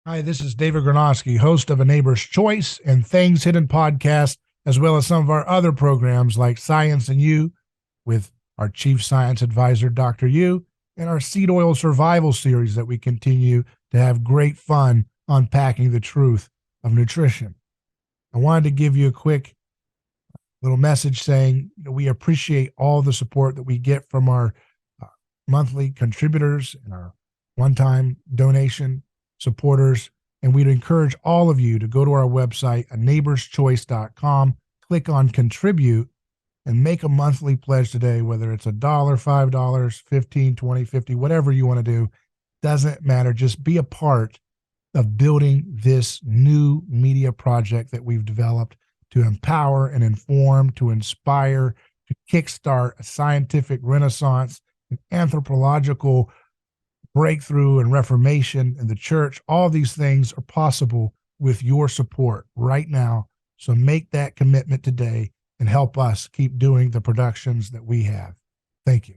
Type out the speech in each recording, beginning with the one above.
Hi, this is David Gornoski, host of A Neighbor's Choice and Things Hidden podcast, as well as some of our other programs like Science and You with our chief science advisor, Dr. Yu, and our seed oil survival series that we continue to have great fun unpacking the truth of nutrition. I wanted to give you a quick little message saying we appreciate all the support that we get from our uh, monthly contributors and our one-time donation supporters. And we'd encourage all of you to go to our website, a neighborschoice.com, click on contribute, and make a monthly pledge today, whether it's $1, $5, 15, 20, 50, whatever you want to do. Doesn't matter. Just be a part of building this new media project that we've developed to empower and inform, to inspire, to kickstart a scientific renaissance, an anthropological breakthrough and reformation in the church. All these things are possible with your support right now. So make that commitment today and help us keep doing the productions that we have. Thank you.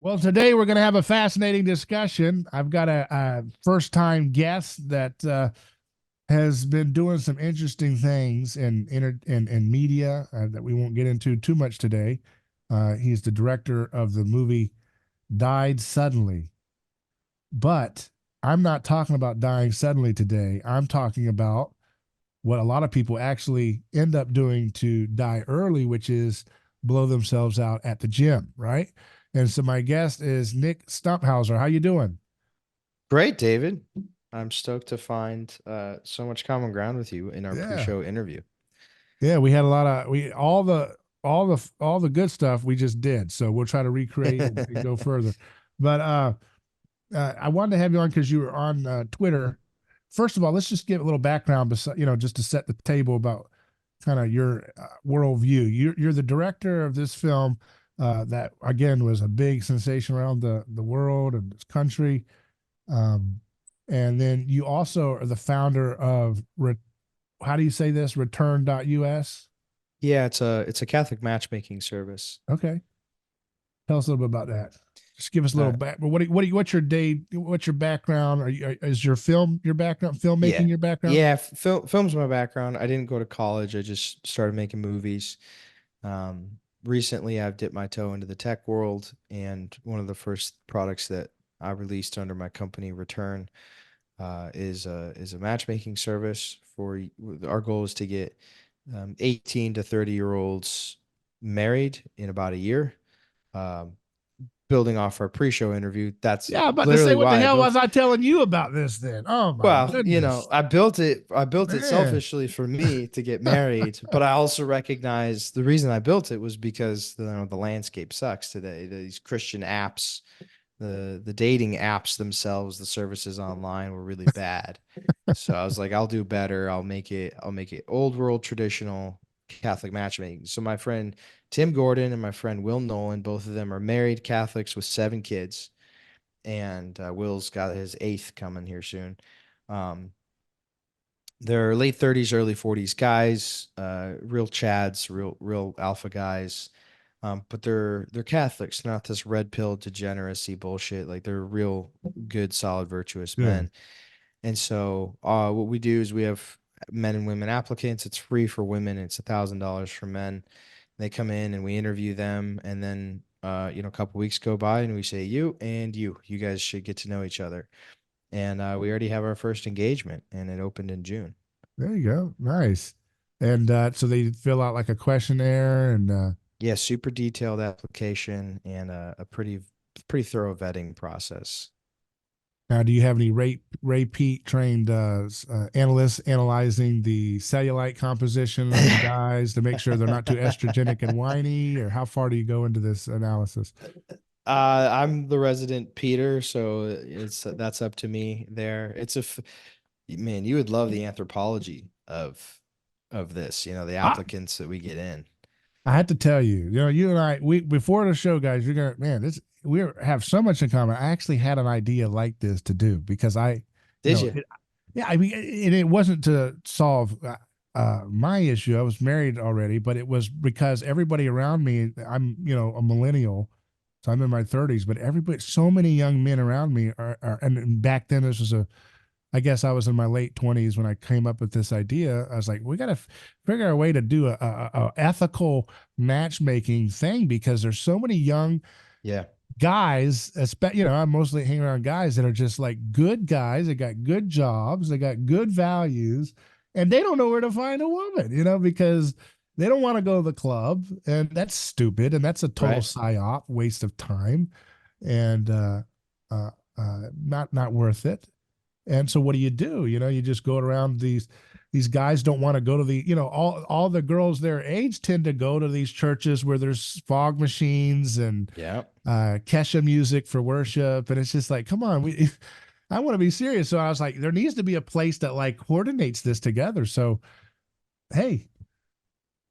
Well, today we're going to have a fascinating discussion. I've got a first-time guest that has been doing some interesting things in media that we won't get into too much today. He's the director of the movie Died Suddenly. But I'm not talking about dying suddenly today. I'm talking about what a lot of people actually end up doing to die early, which is blow themselves out at the gym, right? And so my guest is Nick Stumphauzer. How you doing? Great, David. I'm stoked to find so much common ground with you in our Yeah. pre-show interview. Yeah, we had a lot of we all the good stuff we just did. So we'll try to recreate and go further. But I wanted to have you on because you were on Twitter. First of all, let's just give a little background, just to set the table about kind of your worldview. You're the director of this film that, again, was a big sensation around the world and this country. Um, and then you also are the founder of, how do you say this, Retvrn.us? Yeah, it's a Catholic matchmaking service. Okay. Tell us a little bit about that. Just give us a little Uh, back. What's your day? What's your background? Is your film your background? Filmmaking yeah, your background? yeah. Film's my background. I didn't go to college. I just started making movies. Recently, I've dipped my toe into the tech world, and one of the first products that I released under my company, Return, is a matchmaking service for our goal is to get 18 to 30-year olds married in about a year. Um, Building off our pre-show interview, that's Yeah, I'm about to say, literally what the why I hell built. was I telling you about this then? Oh my Well, goodness, I built it man. selfishly for me to get married, but I also recognize the reason I built it was because the landscape sucks today. These Christian apps, the dating apps themselves, the services online were really bad. So I was like, I'll do better. I'll make it old world traditional Catholic matchmaking. So my friend Tim Gordon and my friend Will Nolan, both of them are married Catholics with 7 kids, and Will's got his eighth coming here soon. Um, they're late 30s, early 40s guys, real chads, real alpha guys. But they're Catholics, not this red pill degeneracy bullshit. Like they're real good, solid, virtuous Good. men. And so what we do is we have men and women applicants. It's free for women. It's $1,000 for men. They come in and we interview them, and then a couple weeks go by and we say you and you guys should get to know each other. And we already have our first engagement, and it opened in June. There you go. Nice. And so they fill out like a questionnaire, and Yeah, super detailed application and a pretty thorough vetting process. now, do you have any Ray Pete trained analysts analyzing the cellulite composition of the guys to make sure they're not too estrogenic and whiny, or how far do you go into this analysis? I'm the resident Peter, so that's up to me there. Man, you would love the anthropology of this, the I, applicants that we get in. I had to tell you, you and I, we before the show, guys, you're gonna, man, this we have so much in common. I actually had an idea like this to do because Did you? it, yeah, I mean, it wasn't to solve my issue. I was married already, but it was because everybody around me, I'm, a millennial, so I'm in my 30s, but everybody, so many young men around me and back then this was a I guess I was in my late 20s when I came up with this idea. I was like, we got to figure out a way to do a ethical matchmaking thing because there's so many young Yeah. guys, I'm mostly hanging around guys that are just like good guys. They got good jobs, they got good values, and they don't know where to find a woman, because they don't want to go to the club, and that's stupid, and that's a total Right. psyop, waste of time, and not worth it. And so what do? You just go around these guys don't want to go to all the girls their age tend to go to these churches where there's fog machines and Yeah. Kesha music for worship. And it's just like, come on, I want to be serious. So I was like, there needs to be a place that like coordinates this together. So, hey,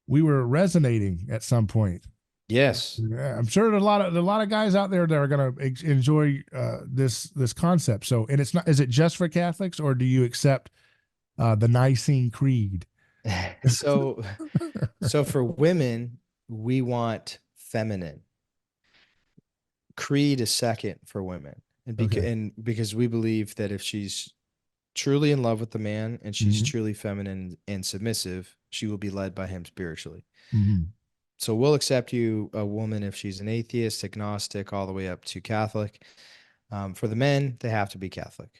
we were resonating at some point. Yes. Yeah, I'm sure there's a lot of guys out there that are going to enjoy this concept. So, and it's not, is it just for Catholics or do you accept the Nicene Creed? So, so for women, we want feminine. Creed is second for women. Okay. And because we believe that if she's truly in love with the man and she's Mm-hmm. truly feminine and submissive, she will be led by him spiritually. Mm-hmm. So we'll accept you a woman if she's an atheist, agnostic, all the way up to Catholic. For the men, they have to be Catholic.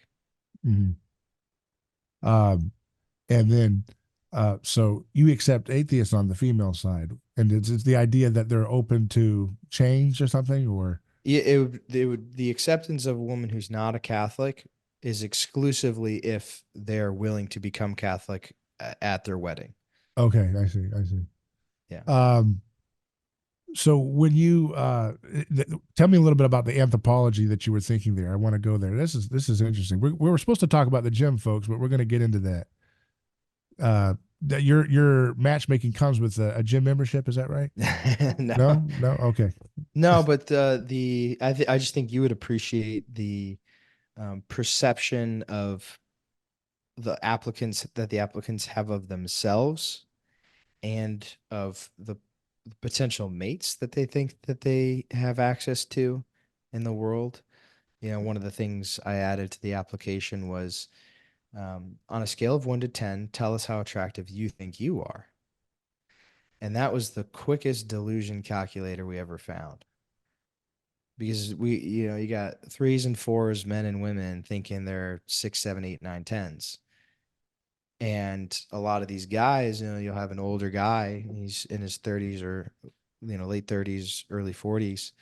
Mm-hmm. Um, and then, so you accept atheists on the female side, and it's the idea that they're open to change or something, or The acceptance of a woman who's not a Catholic is exclusively if they're willing to become Catholic at their wedding. okay, I see. Yeah. So when you tell me a little bit about the anthropology that you were thinking there. I want to go there. This is interesting. We were supposed to talk about the gym, folks, but we're going to get into that. That your matchmaking comes with a gym membership, is that right? No. No, okay. No, but I just think you would appreciate the perception of the applicants have of themselves and of the potential mates that they think that they have access to in the world. One of the things I added to the application was on a scale of 1 to 10, tell us how attractive you think you are. And that was the quickest delusion calculator we ever found. Because you got threes and fours, men and women thinking they're 6, 7, 8, 9, tens. And a lot of these guys, you'll have an older guy, he's in his 30s or, late 30s, early 40s.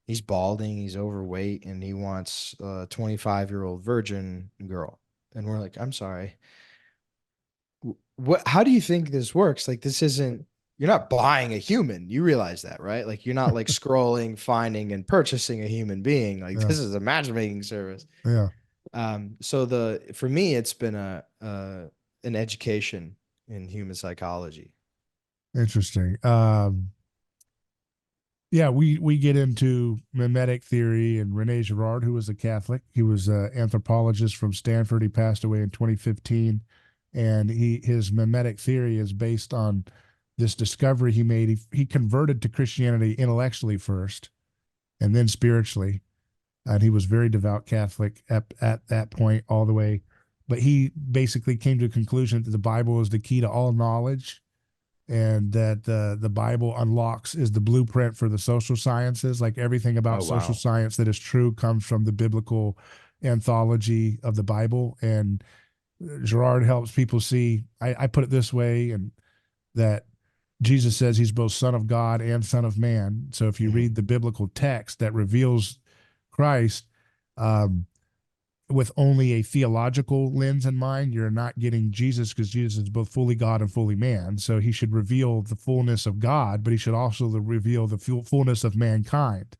He's balding, he's overweight, and he wants a 25-year-old virgin girl. And we're like, I'm sorry. How do you think this works? Like, you're not buying a human. You realize that, right? Like, you're not like scrolling, finding, and purchasing a human being. Like, Yeah, this is a matchmaking service. yeah. So for me, it's been an education in human psychology. Interesting. Yeah, we get into mimetic theory and Rene Girard, who was a Catholic. He was an anthropologist from Stanford. He passed away in 2015, and his mimetic theory is based on this discovery he made. He converted to Christianity intellectually first, and then spiritually, and he was very devout Catholic at that point all the way. But he basically came to a conclusion that the Bible is the key to all knowledge and that the Bible unlocks is the blueprint for the social sciences. Like everything about Oh, social wow. science that is true comes from the biblical anthology of the Bible. And Girard helps people see. I put it this way, and that Jesus says he's both Son of God and Son of Man. So if you Mhm. read the biblical text that reveals Christ, um, with only a theological lens in mind, you're not getting Jesus because Jesus is both fully God and fully man. So he should reveal the fullness of God, but he should also reveal the fullness of mankind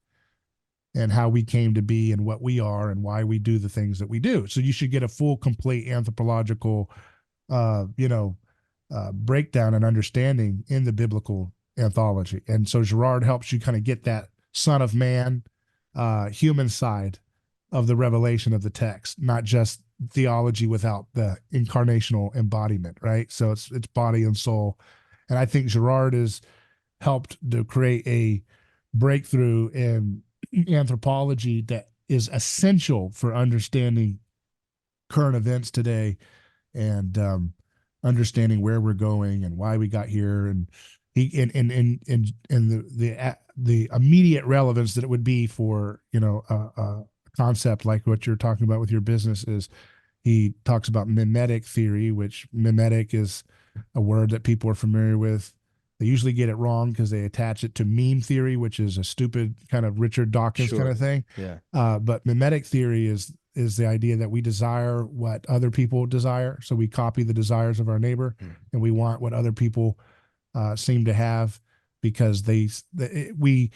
and how we came to be and what we are and why we do the things that we do. So you should get a full, complete anthropological, breakdown and understanding in the biblical anthology. And so Girard helps you kind of get that Son of Man, human side of the revelation of the text, not just theology without the incarnational embodiment, right? So it's body and soul. And I think Girard has helped to create a breakthrough in anthropology that is essential for understanding current events today, and understanding where we're going and why we got here, and the immediate relevance that it would be for a concept like what you're talking about with your business is he talks about mimetic theory, which mimetic is a word that people are familiar with. They usually get it wrong because they attach it to meme theory, which is a stupid kind of Richard Dawkins kind Sure. of thing. Yeah. But mimetic theory is the idea that we desire what other people desire, so we copy the desires of our neighbor, and we want what other people seem to have because we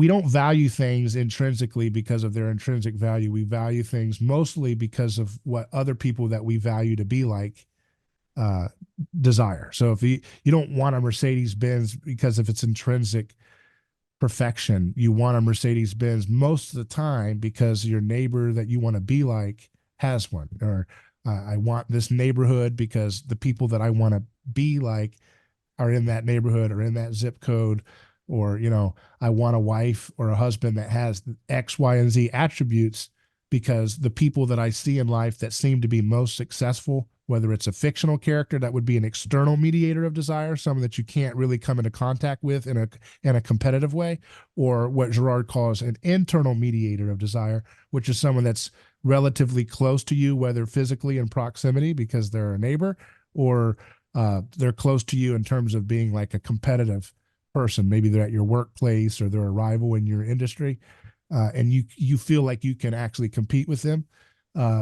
don't value things intrinsically because of their intrinsic value. We value things mostly because of what other people that we value to be like uh, desire. So if you don't want a Mercedes Benz because of its intrinsic perfection, you want a Mercedes Benz most of the time because your neighbor that you want to be like has one, or I want this neighborhood because the people that I want to be like are in that neighborhood or in that zip code, or I want a wife or a husband that has X, Y, and Z attributes because the people that I see in life that seem to be most successful, whether it's a fictional character that would be an external mediator of desire, someone that you can't really come into contact with in a competitive way, or what Girard calls an internal mediator of desire, which is someone that's relatively close to you, whether physically in proximity because they're a neighbor, or they're close to you in terms of being like a competitive person. Maybe they're at your workplace or they're a rival in your industry, and you feel like you can actually compete with them.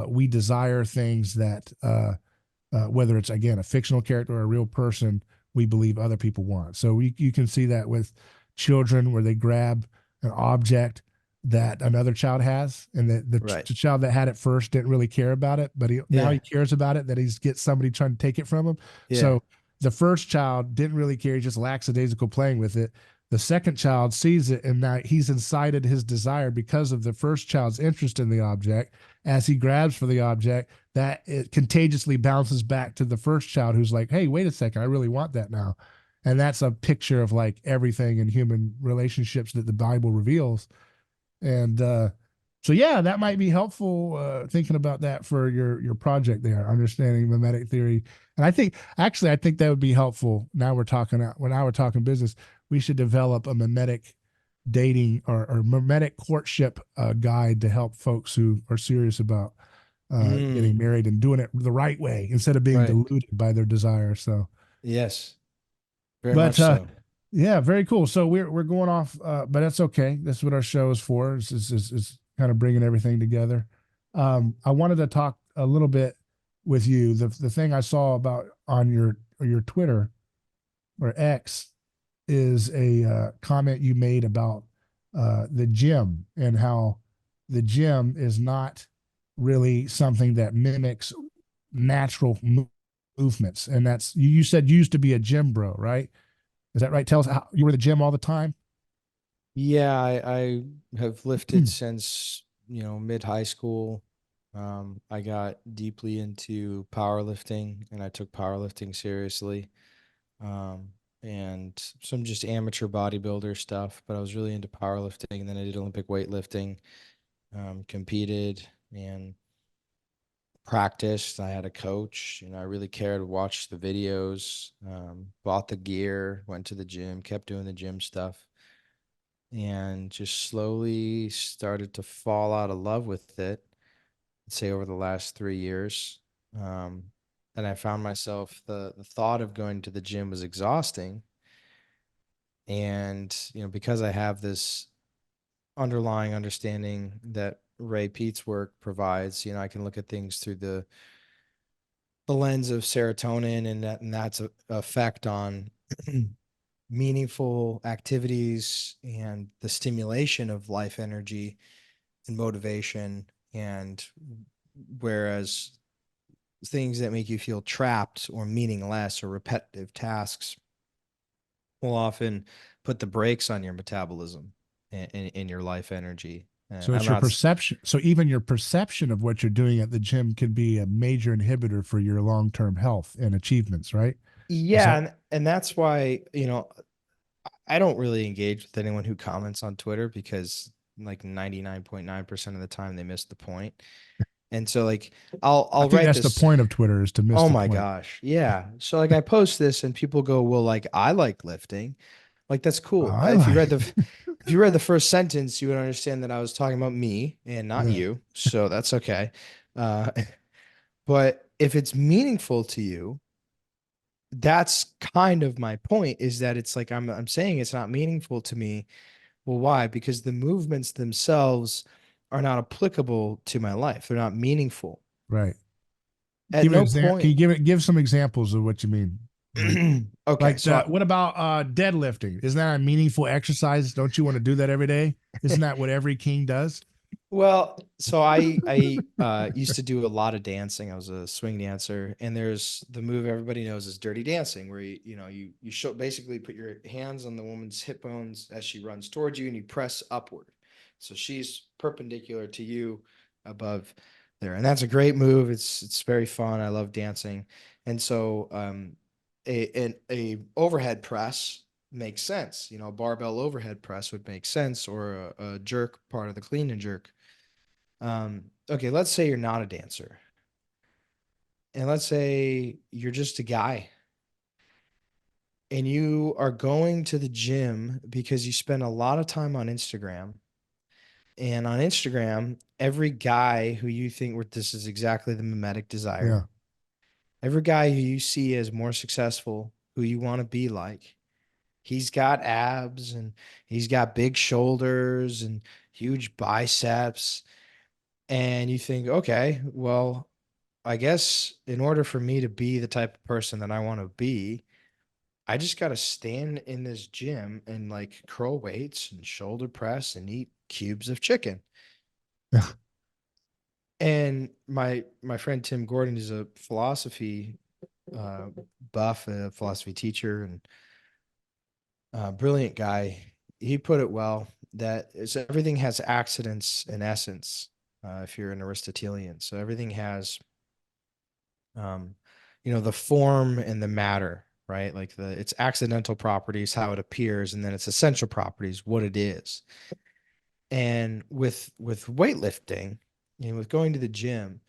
We desire things that, whether it's again a fictional character or a real person, we believe other people want. So you can see that with children where they grab an object that another child has, and the Right. child that had it first didn't really care about it, but now Yeah. he cares about it, that he's get somebody trying to take it from him. Yeah. So the first child didn't really care, he just lackadaisical playing with it. The second child sees it, and now he's incited his desire because of the first child's interest in the object. As he grabs for the object, that it contagiously bounces back to the first child, who's like, hey, wait a second, I really want that now. And that's a picture of like everything in human relationships that the Bible reveals. And so yeah, that might be helpful, thinking about that for your project there, understanding mimetic theory. And I think that would be helpful. Now we're talking business. We should develop a mimetic dating or mimetic courtship guide to help folks who are serious about getting married and doing it the right way instead of being Right. deluded by their desire. So, Yes. Very but much so. yeah, very cool. So we're going off, but that's okay. That's what our show is for. Is kind of bringing everything together. I wanted to talk a little bit with you. The thing I saw about on your Twitter or X is a comment you made about the gym and how the gym is not really something that mimics natural movements. And that's you said you used to be a gym bro, right? Is that right? Tell us how you were at the gym all the time. Yeah, I have lifted since, mid high school. I got deeply into powerlifting and I took powerlifting seriously. Um, and some just amateur bodybuilder stuff, but I was really into powerlifting. And then I did Olympic weightlifting, competed and practiced. I had a coach, I really cared, watched the videos, bought the gear, went to the gym, kept doing the gym stuff, and just slowly started to fall out of love with it, I'd say over the last 3 years. Um, and I found myself, the thought of going to the gym was exhausting. And, because I have this underlying understanding that Ray Peat's work provides, I can look at things through the lens of serotonin and that's a effect on meaningful activities and the stimulation of life energy and motivation. And whereas things that make you feel trapped or meaningless or repetitive tasks will often put the brakes on your metabolism in your life energy. And So I'm it's your not. perception. So even your perception of what you're doing at the gym can be a major inhibitor for your long-term health and achievements, right? Is Yeah, that and that's why, I don't really engage with anyone who comments on Twitter because like 99.9% of the time they miss the point. And so like I'll I think write that's the this. point of Twitter, is to miss Oh the my point. gosh. Yeah. So like I post this and people go, "Well, like I like lifting." Like that's cool. I If you like read the if you read the first sentence, you would understand that I was talking about me and not yeah, you. So that's okay. Uh but if it's meaningful to you, that's kind of my point, is that it's like I'm saying it's not meaningful to me. Well, why? Because the movements themselves are not applicable to my life. They're not meaningful. right. At Give an no example. Can point. you give some examples of what you mean? Okay, Like so the what about deadlifting? Isn't that a meaningful exercise? Don't you want to do that every day? Isn't that what every king does? well, so I used to do a lot of dancing. I was a swing dancer, and there's the move everybody knows is dirty dancing, where you show basically put your hands on the woman's hip bones as she runs towards you, and you press upward. So she's perpendicular to you above there, and that's a great move. It's very fun. I love dancing, and so a overhead press makes sense. A barbell overhead press would make sense, or a jerk, part of the clean and jerk. Okay, let's say you're not a dancer, and let's say you're just a guy, and you are going to the gym because you spend a lot of time on Instagram. And on Instagram, every guy who you think this is exactly the mimetic Yeah. desire, every guy who you see as more successful, who you want to be like, he's got abs and he's got big shoulders and huge biceps. And you think, okay, well, I guess in order for me to be the type of person that I want to be, I just got to stand in this gym and like curl weights and shoulder press and eat cubes of chicken. And my friend Tim Gordon is a philosophy uh, buff, a philosophy teacher, and brilliant guy. He put it well that everything has accidents and essence. If you're an Aristotelian, so everything has um, the form and the matter, right? Like its accidental properties, how it appears, and then its essential properties, what it is. And with weightlifting and with going to the gym,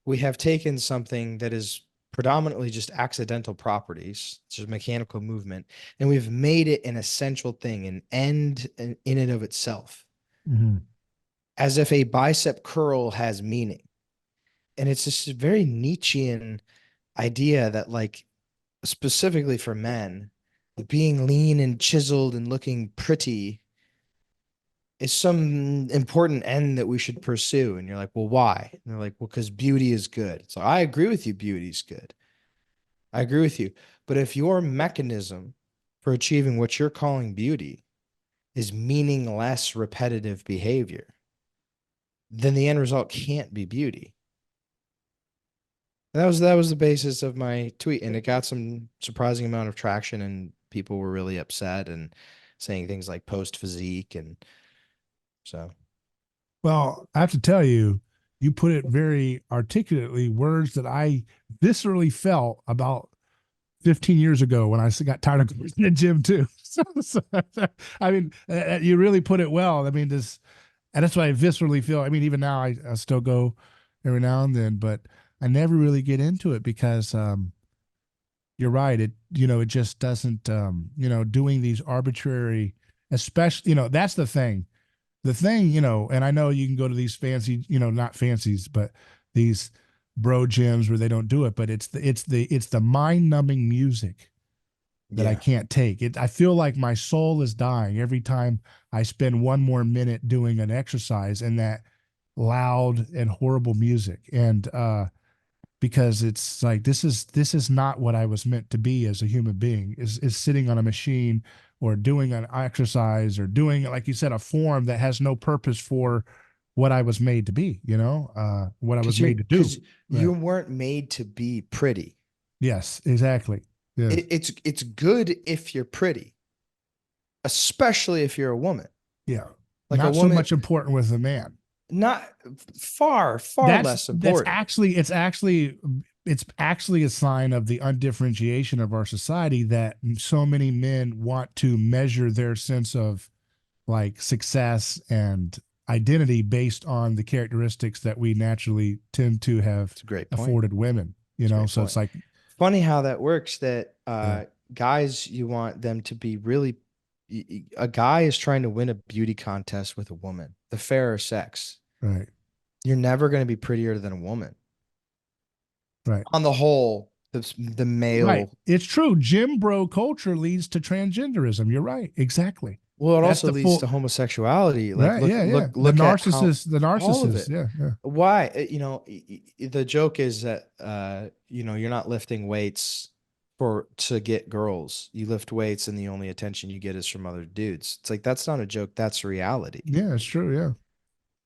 we have taken something that is predominantly just accidental properties, just mechanical movement, and we've made it an essential thing, an end in and of itself, Mm-hmm. as if a bicep curl has meaning. And it's this very Nietzschean idea that, like, specifically for men, being lean and chiseled and looking pretty is some important end that we should pursue. And you're like, well, why? And they're like, well, because beauty is good. So I agree with you, beauty is good. I agree with you. But if your mechanism for achieving what you're calling beauty is meaningless, repetitive behavior, then the end result can't be beauty. And that was the basis of my tweet, and it got some surprising amount of traction, and people were really upset and saying things like post physique, and so Well, I have to tell you, you put it very articulately, words that I viscerally felt about 15 years ago when I got tired of going to the gym too. So, I mean, you really put it well. I mean, and that's why I viscerally feel. I mean, even now I still go every now and then, but I never really get into it because you're right. It just doesn't, doing these arbitrary, especially, that's the thing. The thing, and I know you can go to these fancy, not fancies, but these bro gyms where they don't do it, but it's the mind numbing music that I yeah. can't take. I feel like my soul is dying every time I spend one more minute doing an exercise in that loud and horrible music. And because it's like this is not what I was meant to be as a human being, is sitting on a machine or doing an exercise or doing, like you said, a form that has no purpose for what I was made to be, what I was made to do. Because you Right. weren't made to be pretty. Yes, exactly. Yes. It's good if you're pretty, especially if you're a woman. Yeah. Like a Not so woman, much important with a man. not far That's less that's important. actually it's actually a sign of the undifferentiation of our society that so many men want to measure their sense of like success and identity based on the characteristics that we naturally tend to have It's a great point. afforded women, you It's a know? great So point. it's like, Funny how that works, that yeah, guys, you want them to be really, a guy is trying to win a beauty contest with a woman, the fairer sex. right, You're never going to be prettier than a woman. right. On the whole, the Right. male. It's true. Gym bro culture leads to transgenderism. You're right. Exactly. Well, it That's also the leads full, to homosexuality. Like, right. look, Yeah. Yeah. look, look at how The all of narcissist. it. Yeah. Yeah. Why? The joke is that you're not lifting weights to get girls. You lift weights, and the only attention you get is from other dudes. It's like, that's not a joke. That's reality. Yeah. It's true. Yeah.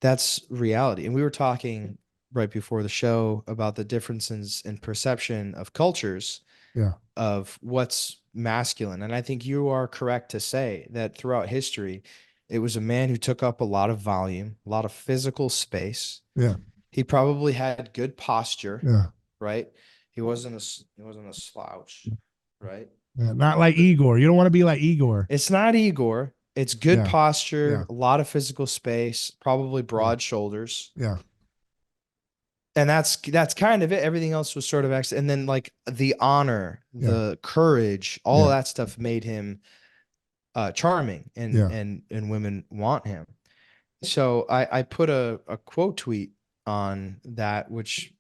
That's reality. And we were talking right before the show about the differences in perception of cultures Yeah. of what's masculine. And I think you are correct to say that throughout history, it was a man who took up a lot of volume, a lot of physical space. Yeah. He probably had good posture, Yeah. right? He wasn't a slouch, right? Yeah. Not like Igor. You don't want to be like Igor. It's not Igor. It's good Yeah. posture, Yeah. a lot of physical space, probably Yeah. broad shoulders. Yeah. And that's kind of it. Everything else was sort of and then like the honor, Yeah. the courage, all of Yeah. that stuff made him charming, and Yeah. women want him. So I put a quote tweet on that, which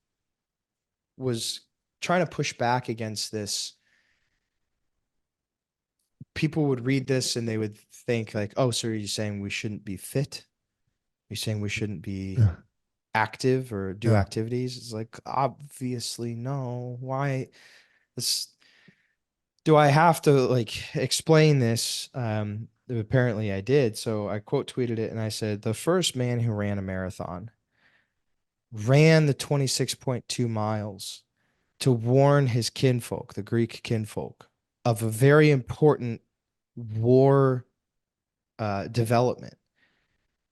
was trying to push back against this. People would read this and they would think like, oh, so are you saying we shouldn't be fit? You're saying we shouldn't be Yeah. active or do Yeah. activities? It's like, obviously no. Why? This, do I have to like explain this? Apparently I did. So I quote tweeted it and I said, the first man who ran a marathon ran the 26.2 miles to warn his kinfolk, the Greek kinfolk, of a very important war development.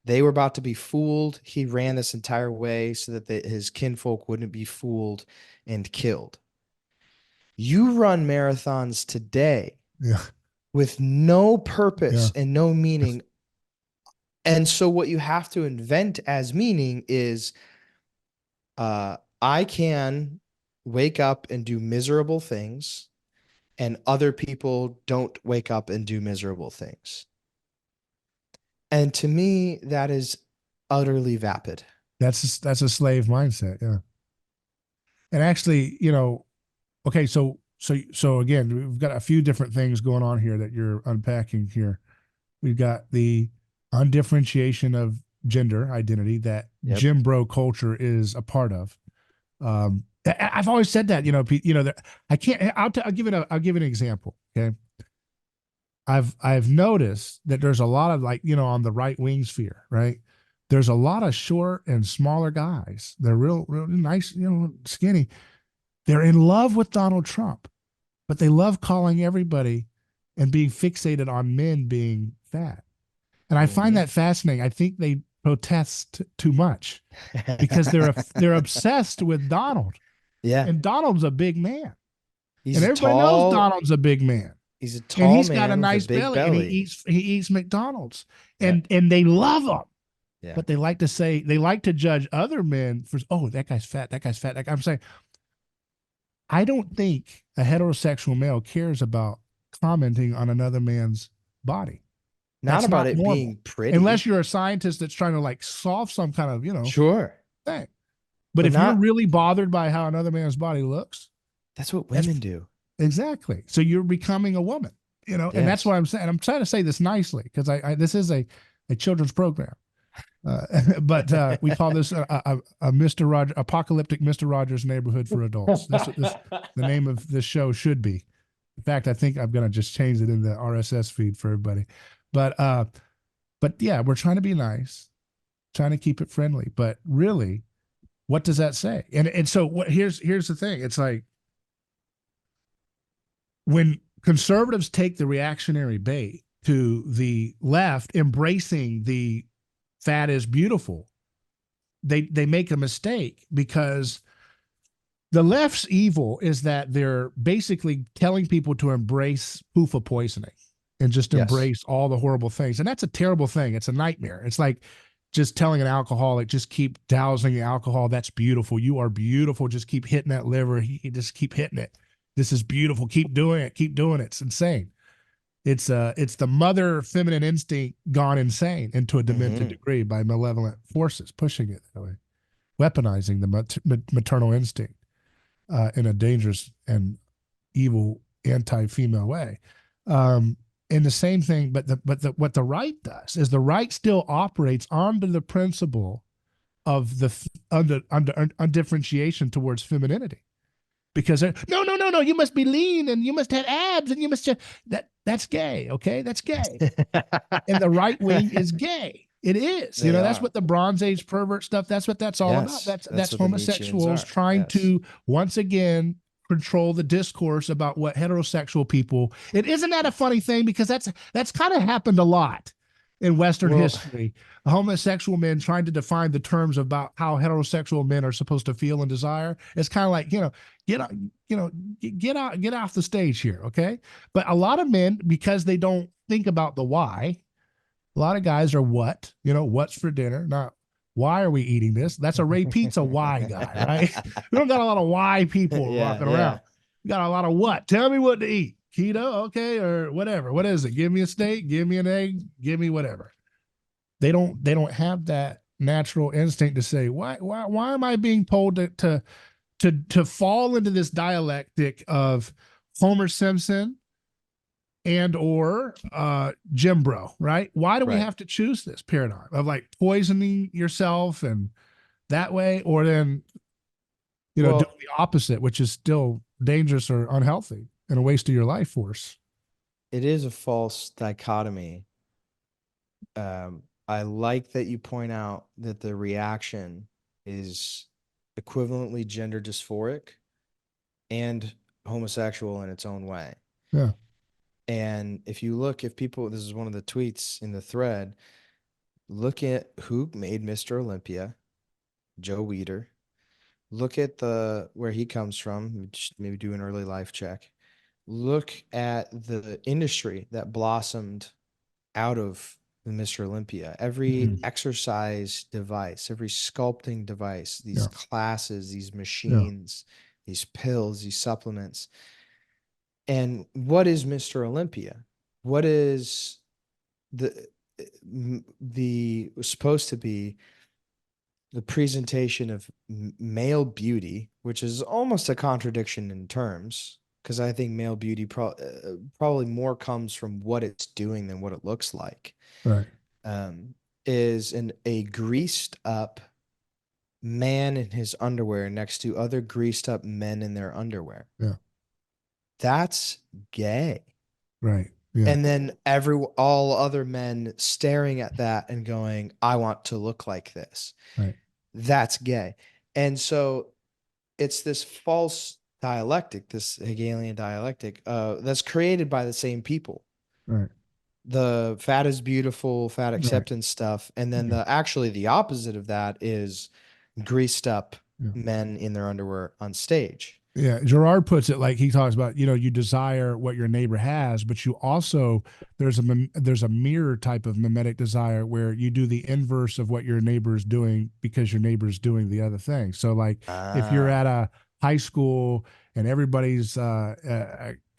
They were about to be fooled. He ran this entire way so that his kinfolk wouldn't be fooled and killed. You run marathons today Yeah. with no purpose Yeah. and no meaning. And so what you have to invent as meaning is I can wake up and do miserable things, and other people don't wake up and do miserable things. And to me, that is utterly vapid. That's a slave mindset. Yeah. And actually, you know, okay, so again, we've got a few different things going on here that you're unpacking here. We've got the undifferentiation of gender identity that Yep. gym bro culture is a part of. I've always said that, you know, I can't. I'll give an example. Okay, I've noticed that there's a lot of, like, you know, on the right wing sphere, right? There's a lot of short and smaller guys. They're real nice, you know, skinny. They're in love with Donald Trump, but they love calling everybody and being fixated on men being fat. And I find that fascinating. I think they protest too much because they're obsessed with Donald. Yeah. And Donald's a big man. He's And a everybody knows tall, Donald's a big man. he's a And tall he's got a man with a nice big belly, and belly. he eats McDonald's. Yeah. And they love him. Yeah. But they like to judge other men for, oh, that guy's fat, that guy's fat. I'm saying, I don't think a heterosexual male cares about commenting on another man's body. Not That's about not it normal. being pretty. Unless you're a scientist that's trying to like solve some kind of, you know, Sure. thing. But But if you're not- really bothered by how another man's body looks, That's what women do. exactly. So you're becoming a woman, you know, and that's Yes. what I'm saying. I'm trying to say this nicely because this is a children's program. But we call this a Mr. Rogers, apocalyptic Mr. Rogers neighborhood for adults. That's what the name of this show should be. In fact, I think I'm gonna just change it in the RSS feed for everybody. But yeah, we're trying to be nice, trying to keep it friendly. But really, what does that say? And so here's the thing. It's like when conservatives take the reactionary bait to the left, embracing the fat is beautiful, they make a mistake, because the left's evil is that they're basically telling people to embrace PUFA poisoning and just Yes. embrace all the horrible things. And that's a terrible thing. It's a nightmare. It's like, just telling an alcoholic, just keep dousing alcohol. That's beautiful. You are beautiful. Just keep hitting that liver. Just keep hitting it. This is beautiful. Keep doing it. Keep doing it. It's insane. It's the mother feminine instinct gone insane and to a demented degree by malevolent forces pushing it that way, weaponizing the maternal instinct in a dangerous and evil anti-female way. And the same thing, but what the right does is the right still operates under the principle of the under undifferentiation towards femininity, because no, you must be lean and you must have abs and you must that's gay, okay, that's gay, and the right wing is gay. It is, that's what the Bronze Age pervert stuff. That's what that's all about. That's homosexuals trying to once again control the discourse about what heterosexual people. It isn't that a funny thing, because that's kind of happened a lot in Western history. Homosexual men trying to define the terms about how heterosexual men are supposed to feel and desire. It's kind of like, get off the stage here, okay? But a lot of men, because they don't think about the why, a lot of guys are what's for dinner, not why are we eating this? That's a Ray Pizza why guy, right? We don't got a lot of why people walking around. We got a lot of what? Tell me what to eat. Keto, okay, or whatever. What is it? Give me a steak, give me an egg, give me whatever. They don't have that natural instinct to say, why am I being told to fall into this dialectic of Homer Simpson and or Jim Bro, right? Why do we have to choose this paradigm of like poisoning yourself and that way, or then doing the opposite, which is still dangerous or unhealthy and a waste of your life force? It is a false dichotomy. I like that you point out that the reaction is equivalently gender dysphoric and homosexual in its own way. Yeah. And if people, this is one of the tweets in the thread, look at who made Mr. Olympia, Joe Weider. Look at where he comes from, maybe do an early life check. Look at the industry that blossomed out of Mr. Olympia. Every exercise device, every sculpting device, these classes, these machines, these pills, these supplements. And what is Mr. Olympia? What is supposed to be the presentation of male beauty, which is almost a contradiction in terms, because I think male beauty probably more comes from what it's doing than what it looks like. Right. Is a greased up man in his underwear next to other greased up men in their underwear. Yeah. That's gay. Right. Yeah. And then all other men staring at that and going, I want to look like this. Right. That's gay. And so it's this false dialectic, this Hegelian dialectic, that's created by the same people. Right. The fat is beautiful, fat acceptance stuff. And then the opposite of that is greased up men in their underwear on stage. Yeah, Gerard puts it like, he talks about, you desire what your neighbor has, but you also, there's a mirror type of mimetic desire where you do the inverse of what your neighbor is doing because your neighbor is doing the other thing. So like if you're at a high school and everybody's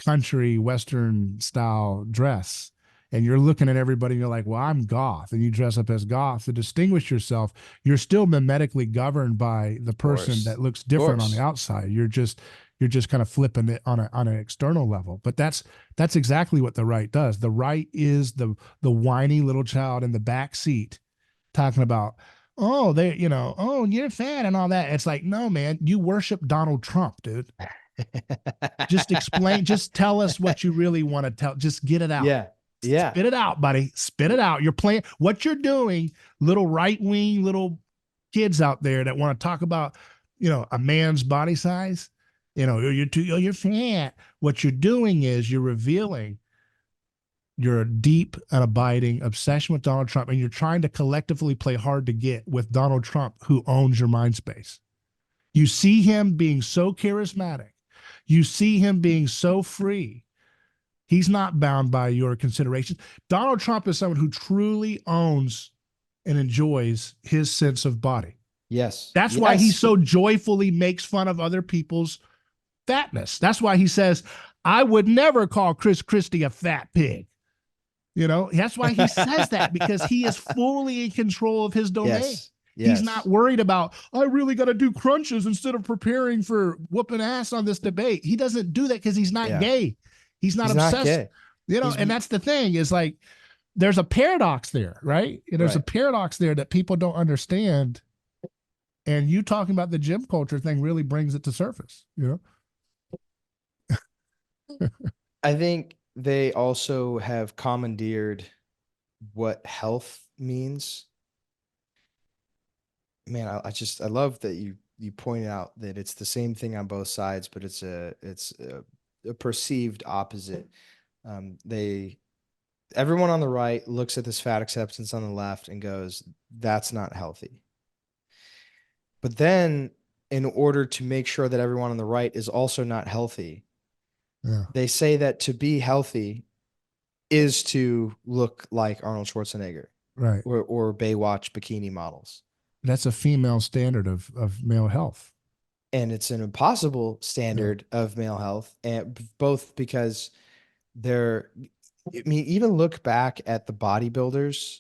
country Western style dress, and you're looking at everybody and you're like, well, I'm goth, and you dress up as goth to distinguish yourself, you're still mimetically governed by the person that looks different on the outside. You're just kind of flipping it on an external level. But that's exactly what the right does. The right is the whiny little child in the back seat talking about, oh, you're fat and all that. It's like, no, man, you worship Donald Trump, dude. Just explain, just tell us what you really want to tell. Just get it out. Yeah. Spit it out, buddy. Spit it out. You're playing what you're doing, little right-wing little kids out there that want to talk about, a man's body size. You're fat. What you're doing is you're revealing your deep and abiding obsession with Donald Trump, and you're trying to collectively play hard to get with Donald Trump, who owns your mind space. You see him being so charismatic. You see him being so free. He's not bound by your considerations. Donald Trump is someone who truly owns and enjoys his sense of body. Yes. That's why he so joyfully makes fun of other people's fatness. That's why he says, I would never call Chris Christie a fat pig. You know, that's why he says that, because he is fully in control of his domain. Yes. He's not worried about, I really got to do crunches instead of preparing for whooping ass on this debate. He doesn't do that because he's not gay. He's not obsessed. Not gay. You know, and that's the thing, is like, there's a paradox there, right? There's a paradox there that people don't understand. And you talking about the gym culture thing really brings it to surface, you know? I think they also have commandeered what health means. Man, I love that you pointed out that it's the same thing on both sides, but it's a perceived opposite. Everyone on the right looks at this fat acceptance on the left and goes, that's not healthy. But then, in order to make sure that everyone on the right is also not healthy, they say that to be healthy is to look like Arnold Schwarzenegger, right, or Baywatch bikini models. That's a female standard of male health, and it's an impossible standard of male health, and both because even look back at the bodybuilders,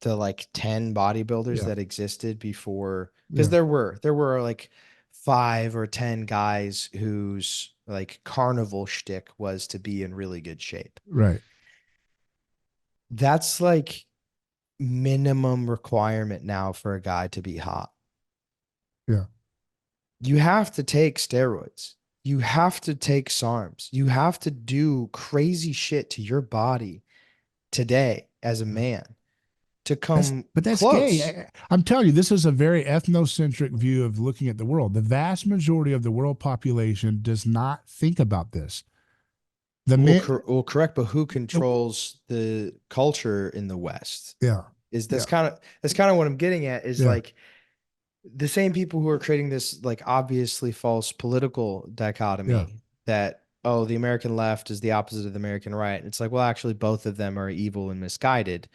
the like 10 bodybuilders that existed before, because there were like 5 or 10 guys whose like carnival shtick was to be in really good shape. Right. That's like minimum requirement now for a guy to be hot. Yeah. You have to take steroids. You have to take SARMs. You have to do crazy shit to your body today as a man to come but that's close. Gay. I'm telling you, this is a very ethnocentric view of looking at the world. The vast majority of the world population does not think about this. Correct, but who controls the culture in the West? Yeah. That's kind of what I'm getting at, is like the same people who are creating this like obviously false political dichotomy that, oh, the American left is the opposite of the American right. It's like, well, actually both of them are evil and misguided.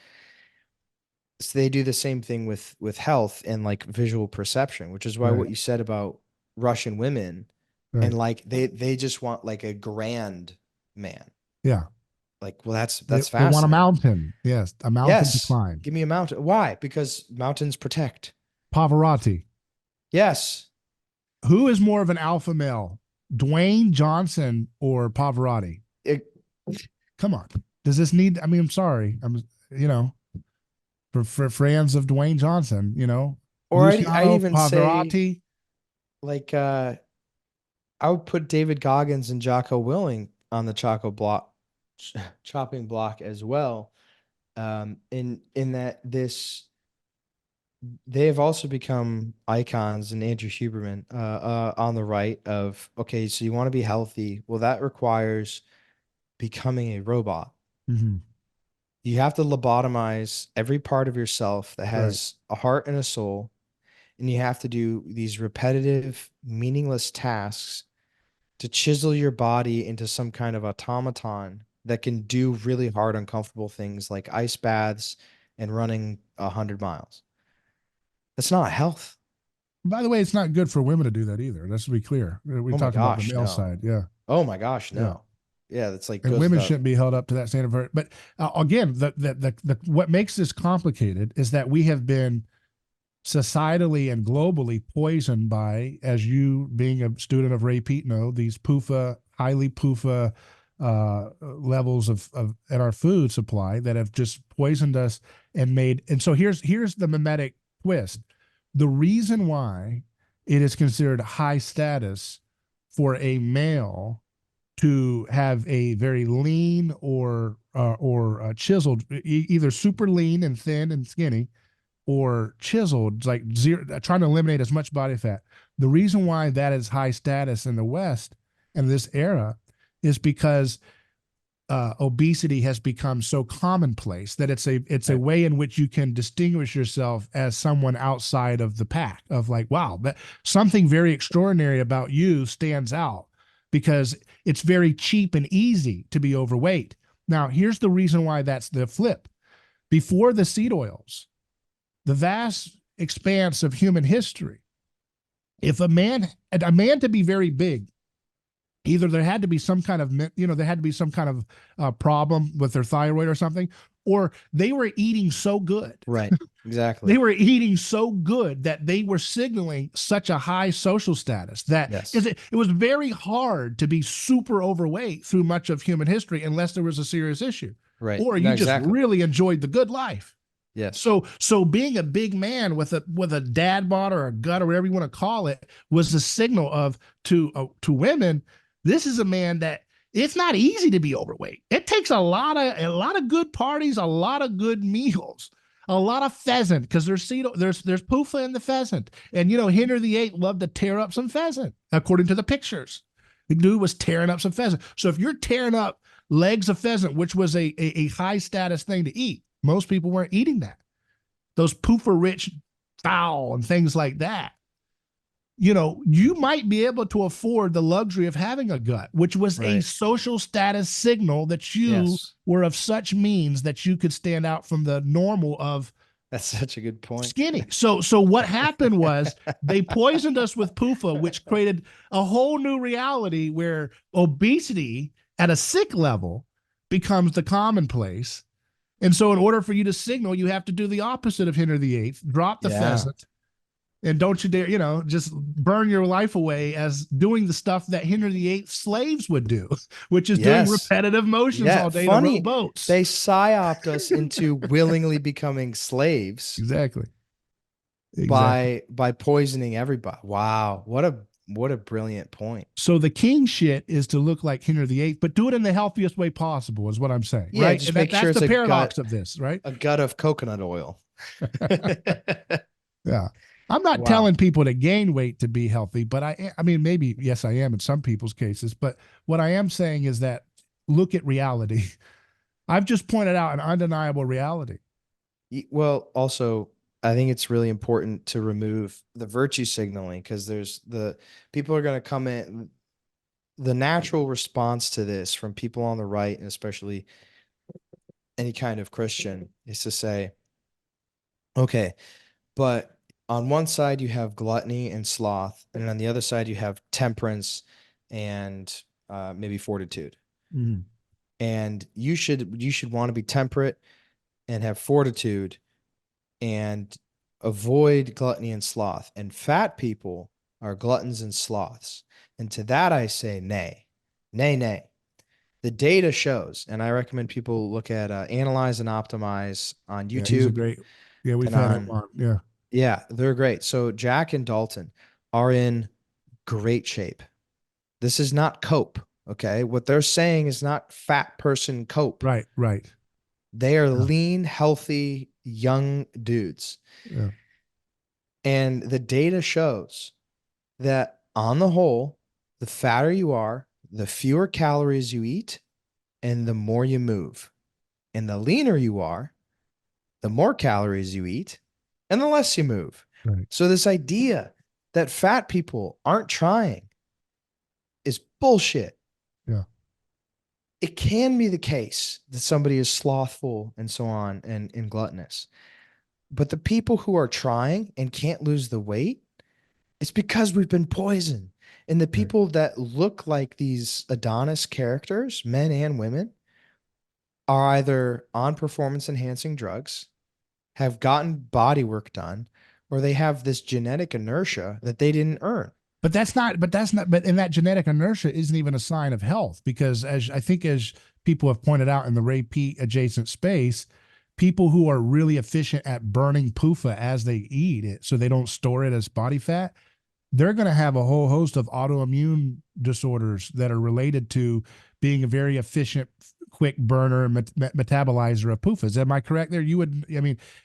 So they do the same thing with health and like visual perception, which is why what you said about Russian women and like they just want like a grand man. Yeah. Like, well, that's fascinating. They want a mountain. Yes. A mountain to climb. Give me a mountain. Why? Because mountains protect. Pavarotti. Yes. Who is more of an alpha male, Dwayne Johnson or Pavarotti? Come on. Does this need, I mean, I'm sorry. For fans of Dwayne Johnson, or I even Pavarotti. Say, like, I would put David Goggins and Jocko Willing on the chopping block as well. In that they have also become icons, and Andrew Huberman on the right of, okay, so you want to be healthy. Well, that requires becoming a robot. Mm-hmm. You have to lobotomize every part of yourself that has a heart and a soul. And you have to do these repetitive, meaningless tasks to chisel your body into some kind of automaton that can do really hard, uncomfortable things like ice baths and running 100 miles. That's not health. By the way, it's not good for women to do that either. Let's be clear. We're talking about the male side. Yeah. Oh my gosh, no. Yeah, that's like, and women shouldn't be held up to that standard. But again, the what makes this complicated is that we have been societally and globally poisoned by, as you being a student of Ray Peat know, these PUFA, highly PUFA levels of at our food supply that have just poisoned us and made. And so here's the mimetic twist. The reason why it is considered high status for a male to have a very lean or chiseled, either super lean and thin and skinny, or chiseled, like trying to eliminate as much body fat. The reason why that is high status in the West in this era is because obesity has become so commonplace that it's a way in which you can distinguish yourself as someone outside of the pack, of like, wow, that something very extraordinary about you stands out because it's very cheap and easy to be overweight. Now, here's the reason why that's the flip. Before the seed oils, the vast expanse of human history, if a man to be very big, either there had to be some kind of, there had to be some kind of problem with their thyroid or something, or they were eating so good. Right. Exactly. They were eating so good that they were signaling such a high social status that Yes. it was very hard to be super overweight through much of human history unless there was a serious issue. Right. Or No, you just exactly. really enjoyed the good life. Yes. So being a big man with a dad bod or a gut or whatever you want to call it was the signal of to women, this is a man that it's not easy to be overweight. It takes a lot of good parties, a lot of good meals, a lot of pheasant, because there's Pufa in the pheasant. And Henry VIII loved to tear up some pheasant, according to the pictures. The dude was tearing up some pheasant. So if you're tearing up legs of pheasant, which was a high status thing to eat, most people weren't eating that. Those Pufa rich fowl and things like that. You might be able to afford the luxury of having a gut, which was a social status signal that you were of such means that you could stand out from the normal of. That's such a good point. Skinny. So what happened was they poisoned us with Pufa, which created a whole new reality where obesity at a sick level becomes the commonplace. And so in order for you to signal, you have to do the opposite of Henry VIII, drop the pheasant, and don't you dare, just burn your life away as doing the stuff that Henry VIII slaves would do, which is doing repetitive motions all day to row boats. They psyoped us into willingly becoming slaves. Exactly. By poisoning everybody. Wow. What a brilliant point. So the king shit is to look like Henry VIII, but do it in the healthiest way possible, is what I'm saying. Yeah, right? Just make sure that's it's the paradox of this, right? A gut of coconut oil. Yeah. I'm not telling people to gain weight to be healthy, but I mean, maybe, yes, I am in some people's cases, but what I am saying is that look at reality. I've just pointed out an undeniable reality. Well, also, I think it's really important to remove the virtue signaling, because people are going to come in. The natural response to this from people on the right, and especially any kind of Christian, is to say, okay, but on one side you have gluttony and sloth, and on the other side you have temperance and maybe fortitude. Mm-hmm. And you should want to be temperate and have fortitude and avoid gluttony and sloth. And fat people are gluttons and sloths. And to that I say nay. Nay. The data shows, and I recommend people look at Analyze and Optimize on YouTube. Yeah, he's a great. Yeah, we've had him on. Yeah. Yeah, they're great. So Jack and Dalton are in great shape. This is not cope, okay? What they're saying is not fat person cope. Right. They are lean, healthy, young dudes. Yeah. And the data shows that on the whole, the fatter you are, the fewer calories you eat, and the more you move. And the leaner you are, the more calories you eat, and the less you move. Right. So this idea that fat people aren't trying is bullshit. Yeah. It can be the case that somebody is slothful and so on and gluttonous. But the people who are trying and can't lose the weight, it's because we've been poisoned. And the people that look like these Adonis characters, men and women, are either on performance enhancing drugs, have gotten body work done, or they have this genetic inertia that they didn't earn. But in that genetic inertia isn't even a sign of health, because as people have pointed out in the repeat adjacent space, people who are really efficient at burning PUFA as they eat it, so they don't store it as body fat, they're going to have a whole host of autoimmune disorders that are related to being a very efficient, quick burner, metabolizer of PUFAs. Am I correct there?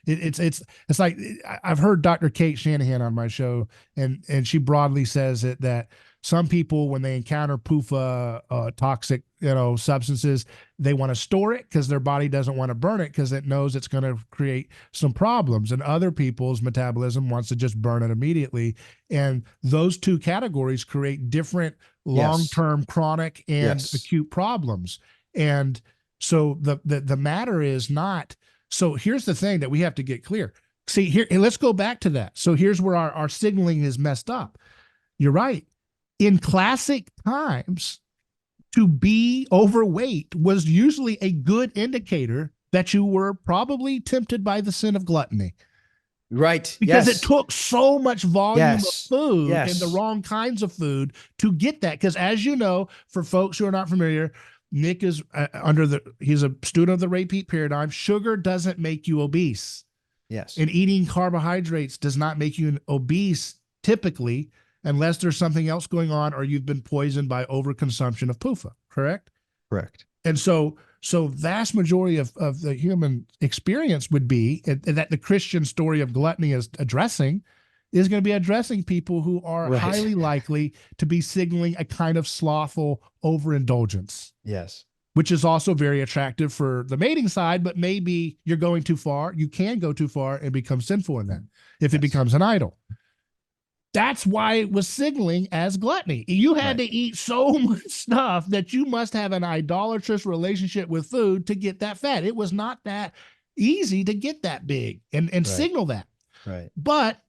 It's like, I've heard Dr. Kate Shanahan on my show, and she broadly says that some people, when they encounter PUFA toxic, substances, they want to store it because their body doesn't want to burn it because it knows it's going to create some problems. And other people's metabolism wants to just burn it immediately. And those two categories create different long-term chronic and acute problems. And so the matter is not. So here's the thing that we have to get clear. See here, and let's go back to that. So here's where our signaling is messed up. You're right. In classic times, to be overweight was usually a good indicator that you were probably tempted by the sin of gluttony. Right. Because it Yes. took so much volume of Yes. food and the Yes. wrong kinds of food to get that. Because as you know, for folks who are not familiar, Nick is he's a student of the repeat paradigm. Sugar doesn't make you obese, Yes. and eating carbohydrates does not make you obese typically, unless there's something else going on or you've been poisoned by overconsumption of PUFA, correct? Correct. And so vast majority of the human experience would be that the Christian story of gluttony is going to be addressing people who are Right. highly likely to be signaling a kind of slothful overindulgence. Yes. Which is also very attractive for the mating side, but maybe you're going too far. You can go too far and become sinful in that if it becomes an idol. That's why it was signaling as gluttony. You had to eat so much stuff that you must have an idolatrous relationship with food to get that fat. It was not that easy to get that big and signal that. Right. But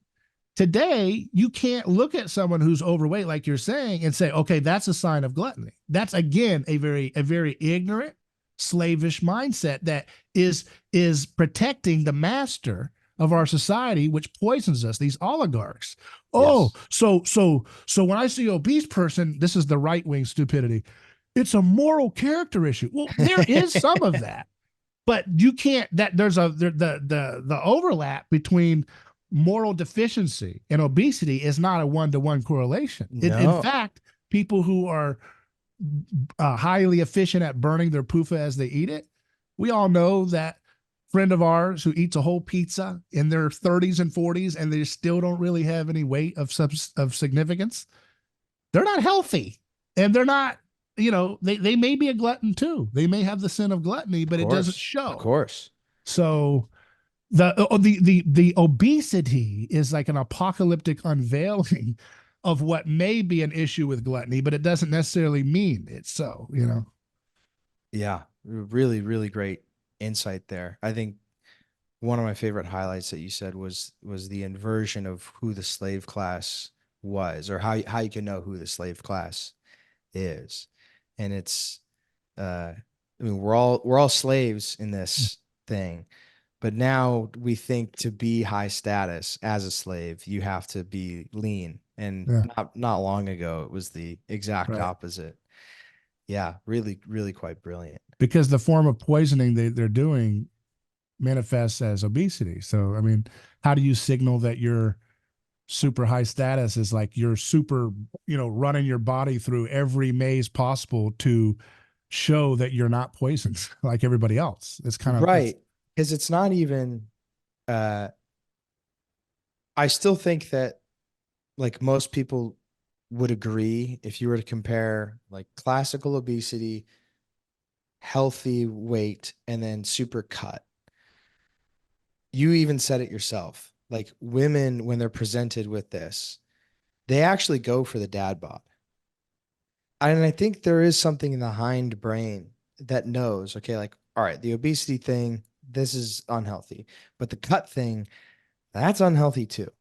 today, you can't look at someone who's overweight, like you're saying, and say, okay, that's a sign of gluttony. That's, again, a very ignorant, slavish mindset that is protecting the master of our society, which poisons us, these oligarchs. Oh, yes. So when I see an obese person, this is the right-wing stupidity. It's a moral character issue. Well, there is some of that, but you can't. There's the overlap between moral deficiency and obesity is not a one-to-one correlation. No. In fact, people who are highly efficient at burning their PUFA as they eat it, we all know that friend of ours who eats a whole pizza in their 30s and 40s and they still don't really have any weight of significance. They're not healthy, and they're not, they may be a glutton too. They may have the sin of gluttony, but it doesn't show. Of course. So the obesity is like an apocalyptic unveiling of what may be an issue with gluttony, but it doesn't necessarily mean it's so, Yeah, really, really great insight there. I think one of my favorite highlights that you said was the inversion of who the slave class was, or how you can know who the slave class is. And it's I mean, we're all slaves in this thing, but now we think to be high status as a slave, you have to be lean. And not long ago, it was the exact opposite. Yeah, really, really quite brilliant. Because the form of poisoning they're doing manifests as obesity. So, I mean, how do you signal that you're super high status is like you're super, running your body through every maze possible to show that you're not poisoned like everybody else? It's kind of right. Because it's not even, I still think that like most people would agree, if you were to compare like classical obesity, healthy weight, and then super cut. You even said it yourself. Like women, when they're presented with this, they actually go for the dad bod. And I think there is something in the hind brain that knows, okay, like, all right, the obesity thing, this is unhealthy, but the cut thing, that's unhealthy too.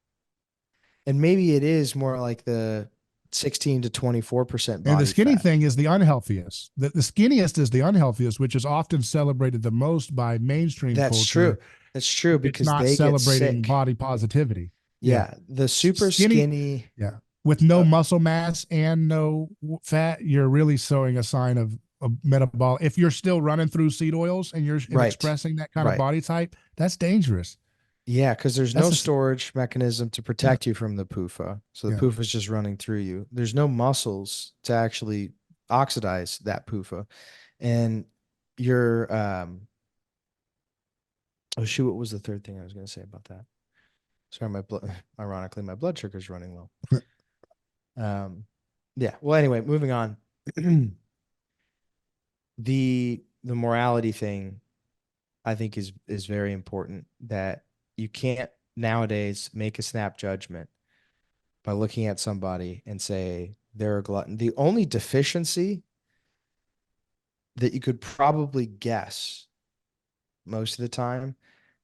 And maybe it is more like the 16 to 24% body and the skinny fat. thing is the unhealthiest. The skinniest is the unhealthiest, which is often celebrated the most by mainstream That's culture. true. That's true, because it's not they celebrating get sick. Body positivity. Yeah. The super skinny. Yeah. With no muscle mass and no fat, you're really showing a sign of a metabolic. If you're still running through seed oils and you're expressing that kind of body type, that's dangerous. Yeah, because there's no storage mechanism to protect you from the PUFA. So the PUFA is just running through you. There's no muscles to actually oxidize that PUFA. And you're, oh shoot, what was the third thing I was going to say about that? Sorry, ironically, my blood sugar is running low. Yeah. Well, anyway, moving on. The morality thing, I think is very important, that you can't nowadays make a snap judgment by looking at somebody and say they're a glutton. The only deficiency that you could probably guess most of the time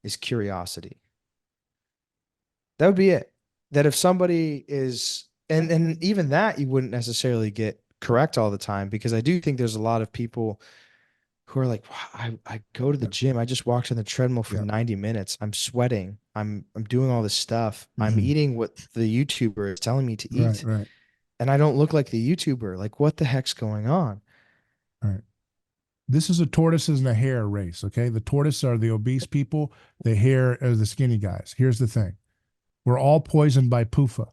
is curiosity. That would be it. That if somebody is, and even that you wouldn't necessarily get correct all the time, because I do think there's a lot of people who are like, wow, I go to the gym. I just walked on the treadmill for 90 minutes. I'm sweating. I'm doing all this stuff. I'm eating what the YouTuber is telling me to eat. Right. And I don't look like the YouTuber. Like, what the heck's going on? Right. This is a tortoises and a hare race, okay? The tortoise are the obese people, the hare are the skinny guys. Here's the thing. We're all poisoned by PUFA.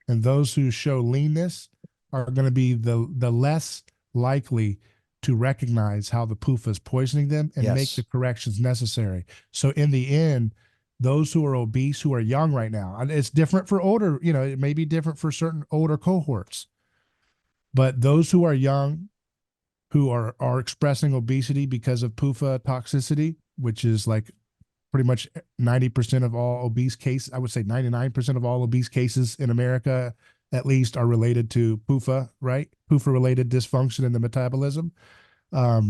And those who show leanness are going to be the less likely to recognize how the PUFA is poisoning them and make the corrections necessary. So in the end, those who are obese, who are young right now, and it's different for older, it may be different for certain older cohorts, but those who are young, who are expressing obesity because of PUFA toxicity, which is like pretty much 90% of all obese cases. I would say 99% of all obese cases in America, at least, are related to PUFA, right? PUFA-related dysfunction in the metabolism. I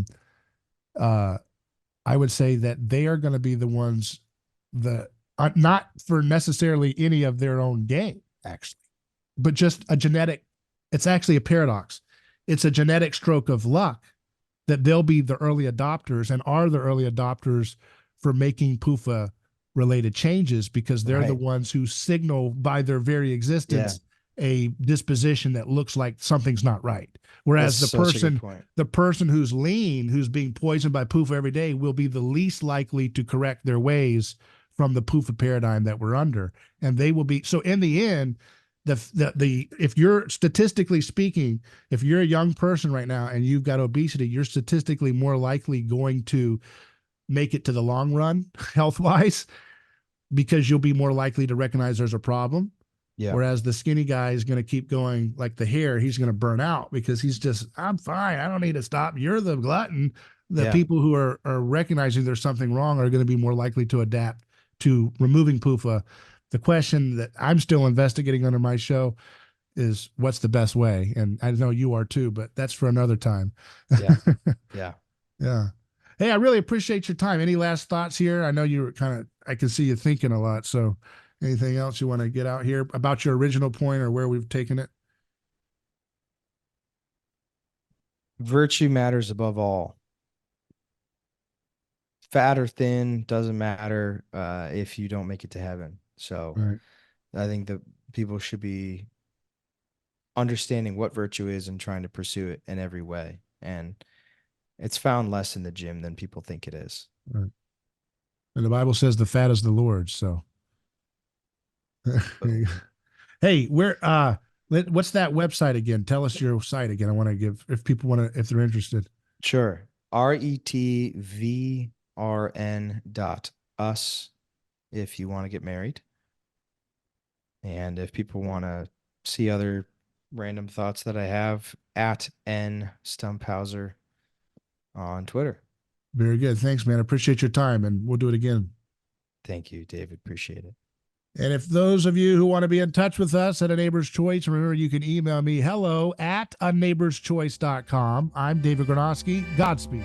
would say that they are going to be the ones that not for necessarily any of their own gain, actually, but just a genetic. It's actually a paradox. It's a genetic stroke of luck that they'll be the early adopters and are the early adopters for making PUFA related changes, because they're the ones who signal by their very existence a disposition that looks like something's not right. Whereas the person who's lean, who's being poisoned by PUFA every day, will be the least likely to correct their ways from the PUFA paradigm that we're under. And they will be, so in the end, if you're statistically speaking, if you're a young person right now and you've got obesity, you're statistically more likely going to make it to the long run health wise, because you'll be more likely to recognize there's a problem. Yeah. Whereas the skinny guy is going to keep going like the hare. He's going to burn out because he's just, I'm fine. I don't need to stop. You're the glutton. The people who are recognizing there's something wrong are going to be more likely to adapt to removing PUFA. The question that I'm still investigating under my show is, what's the best way? And I know you are too, but that's for another time. Yeah. Yeah. Yeah. Hey, I really appreciate your time. Any last thoughts here? I know you were I can see you thinking a lot. So anything else you want to get out here about your original point or where we've taken it? Virtue matters above all. Fat or thin doesn't matter if you don't make it to heaven. So I think that people should be understanding what virtue is and trying to pursue it in every way. And it's found less in the gym than people think it is. Right. And the Bible says the fat is the Lord's. So, hey, what's that website again? Tell us your site again. I want to give, if people want to, if they're interested. Sure. RETVRN.us if you want to get married. And if people want to see other random thoughts that I have, at N Stumphauzer on Twitter. Very good. Thanks, man. I appreciate your time, and we'll do it again. Thank you, David. Appreciate it. And if those of you who want to be in touch with us at A Neighbor's Choice, remember you can email me hello@aneighborschoice.com. I'm David Gornoski. Godspeed.